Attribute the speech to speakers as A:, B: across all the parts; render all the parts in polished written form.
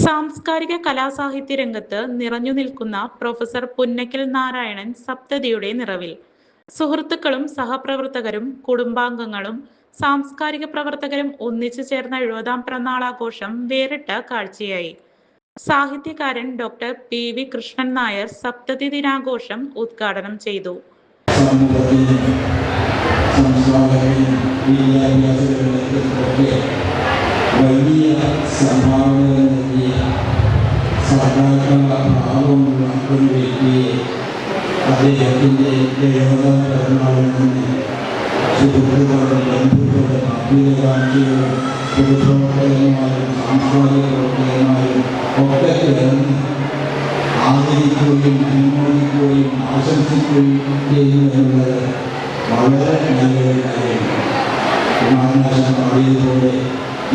A: സാംസ്കാരിക കലാസാഹിത്യ രംഗത്ത് നിറഞ്ഞു നിൽക്കുന്ന പ്രൊഫസർ പുന്നക്കൽ നാരായണൻ സപ്തതിയുടെ നിറവിൽ. സുഹൃത്തുക്കളും സഹപ്രവർത്തകരും കുടുംബാംഗങ്ങളും സാംസ്കാരിക പ്രവർത്തകരും ഒന്നിച്ചു ചേർന്ന 70-ാം പിറന്നാളാഘോഷം വേറിട്ട കാഴ്ചയായി. സാഹിത്യകാരൻ ഡോക്ടർ PV കൃഷ്ണൻ നായർ സപ്തതി ദിനാഘോഷം ഉദ്ഘാടനം ചെയ്തു.
B: വലിയ സംഭാവനകൾ നൽകിയ സഹകരണ ഭാവമുള്ള ഒരു വ്യക്തിയെ അദ്ദേഹത്തിൻ്റെ 70-ാം പിറന്നാളിൽ നിന്ന് സുഹൃത്തുക്കളുടെ ബന്ധുക്കളുടെ അഭ്യുതകാംക്ഷികളും പൊതുപ്രവർത്തകന്മാരും സാംസ്കാരിക പ്രവർത്തകന്മാരും ഒക്കെ ചേർന്ന് ആദരിക്കുകയും അനുമോദിക്കുകയും ആശംസിക്കുകയും ചെയ്യുന്നത് വളരെ നല്ലൊരു കാര്യമാണ്. കുമാരനാശം പാടിയതുപോലെ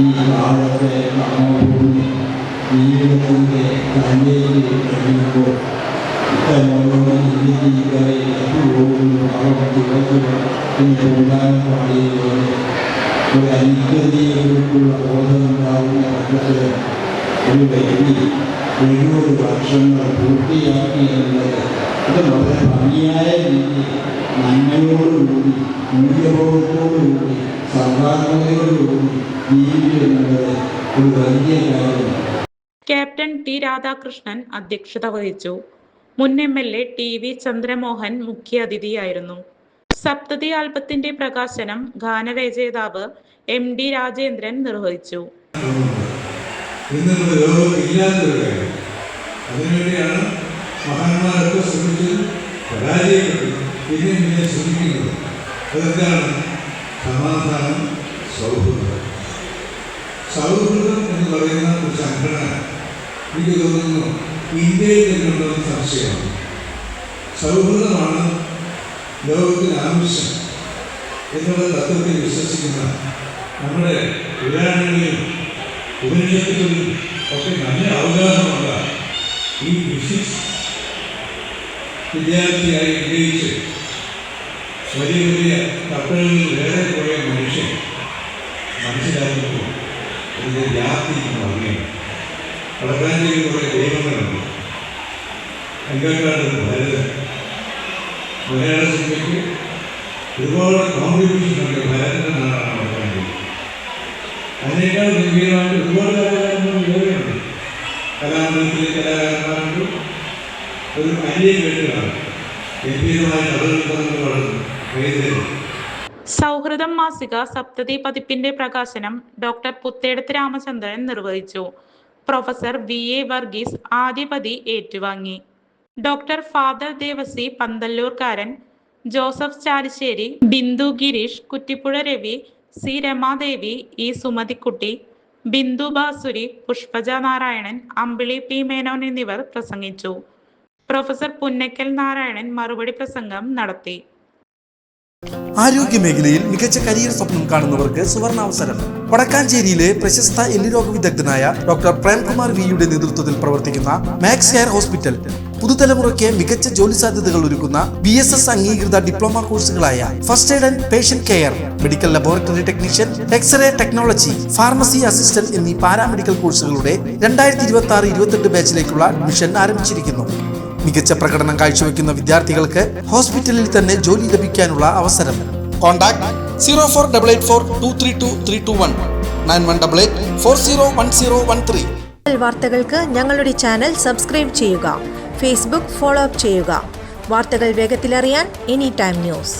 B: ഈ കാലത്തെ നമ്മോടുകൂടി ജീവിതത്തിൻ്റെ തന്നിലേക്ക് കഴിയുമ്പോൾ ഇത്തരമോട് ഇന്ത്യക്കാരെ എപ്പോഴും പ്രധാനം പാടിയതുപോലെ ഒരു ഐക്യതയെക്കുറിച്ചുള്ള ബോധമുണ്ടാകുന്ന പക്ഷത്തിൽ ഒരു വ്യക്തി 70 വർഷങ്ങൾ പൂർത്തിയാക്കി എന്നുള്ളത് ഇത് വളരെ ഭംഗിയായ രീതിയിൽ നന്മയോടുകൂടി മൂല്യബോധത്തോടുകൂടി സർവാത്മകയോടുകൂടി ജീവിക്കുക എന്നുള്ളത് ഒരു വലിയ കാര്യമാണ്.
A: ക്യാപ്റ്റൻ T രാധാകൃഷ്ണൻ അധ്യക്ഷത വഹിച്ചു. മുൻ MLA TV ചന്ദ്രമോഹൻ മുഖ്യാതിഥിയായിരുന്നു. സപ്തതി ആൽബത്തിന്റെ പ്രകാശനം ഗാനരചയിതാവ് MD രാജേന്ദ്രൻ നിർവഹിച്ചു.
C: അതിനുവേണ്ടിയാണ് മഹാന്മാരൊക്കെ ശ്രമിച്ച് പരാജയപ്പെട്ടു പിന്നെ ശ്രമിക്കുന്നത്. അതെന്താണ്? സമാധാനം, സൗഹൃദം. സൗഹൃദം എന്ന് പറയുന്ന ഒരു സംഘടന എനിക്ക് തോന്നുന്നു ഇന്ത്യയിൽ നിന്നുള്ള സംശയമാണ്. സൗഹൃദമാണ് ലോകത്തിന് ആവശ്യം എന്നുള്ള തത്വത്തിൽ വിശ്വസിക്കുന്ന നമ്മുടെ പുരാണങ്ങളിലും ഉപനിഷത്തുകളിലും ഒക്കെ നല്ല അവകാശമുള്ള ഈ ഫിസിക്സ് വിദ്യാർത്ഥിയായി വിജയിച്ച് വലിയ വലിയ കപ്പലുകളിൽ വേറെ പോയ മനുഷ്യൻ മനസ്സിലാക്കുമ്പോൾ അതിൻ്റെ വ്യാപ്തി അറിയണം. വളക്കാഞ്ചേരി കുറേ ദൈവങ്ങളുണ്ട്. അങ്കക്കാട് ഭരതൻ മലയാള സിനിമയ്ക്ക് ഒരുപാട് കോൺട്രിബ്യൂഷൻ ഉണ്ട്. ഭരതൻ്റെ നാടാണ് വളക്കാഞ്ചേരി. അതിനേക്കാൾ ഗംഭീരമായിട്ട് ഒരുപാട് കലാകാരന്മാർ വേറെയുണ്ട്. കലാമണ്ഡലത്തിലെ കലാകാരന്മാർക്ക് ഒരു അന്യ കേട്ടുകളാണ് ഗംഭീരമായ കഥകൾ വളർന്നു.
A: സൗഹൃദം മാസിക സപ്തതി പതിപ്പിന്റെ പ്രകാശനം ഡോക്ടർ പുത്തേടത്ത് രാമചന്ദ്രൻ നിർവഹിച്ചു. പ്രൊഫസർ VA വർഗീസ് ആദ്യപതി ഏറ്റുവാങ്ങി. ഡോക്ടർ ഫാദർ ദേവസി പന്തല്ലൂർക്കാരൻ, Joseph Chalissery, Bindu Girish, Kuttippuzha Ravi, C Ramadevi, E Sumathikutty, Bindu Basuri, Pushpaja Narayanan, Ambili P Menon എന്നിവർ പ്രസംഗിച്ചു. പ്രൊഫസർ പുന്നക്കൽ നാരായണൻ മറുപടി പ്രസംഗം നടത്തി.
D: ആരോഗ്യ മേഖലയിൽ മികച്ച കരിയർ സ്വപ്നം കാണുന്നവർക്ക് സുവർണാവസരം. വടക്കാഞ്ചേരിയിലെ പ്രശസ്ത എല്ലുരോഗ വിദഗ്ധനായ ഡോക്ടർ പ്രേംകുമാർ വിയുടെ നേതൃത്വത്തിൽ പ്രവർത്തിക്കുന്ന മാക്സ് കെയർ ഹോസ്പിറ്റൽ പുതുതലമുറയ്ക്ക് മികച്ച ജോലി സാധ്യതകൾ ഒരുക്കുന്ന BSS അംഗീകൃത ഡിപ്ലോമ കോഴ്സുകളായ first aid and patient care, medical laboratory technician, x ray technology, pharmacy assistant എന്നീ പാരാമെഡിക്കൽ കോഴ്സുകളുടെ 2026-28 ബാച്ചിലേക്കുള്ള അഡ്മിഷൻ ആരംഭിച്ചിരിക്കുന്നു. മികച്ച പ്രകടനം കാഴ്ചവെക്കുന്ന വിദ്യാർത്ഥികൾക്ക് ഹോസ്പിറ്റലിൽ തന്നെ ജോലി ലഭിക്കാനുള്ള അവസരം. കോൺടാക്ട് 0488423231 9188401013.
E: വാർത്തകൾക്ക് ഞങ്ങളുടെ ചാനൽ സബ്സ്ക്രൈബ് ചെയ്യുക. ഫേസ്ബുക്ക് ഫോളോ അപ്പ് ചെയ്യുക. വാർത്തകൾ വേഗത്തിലറിയാൻ Anytime News.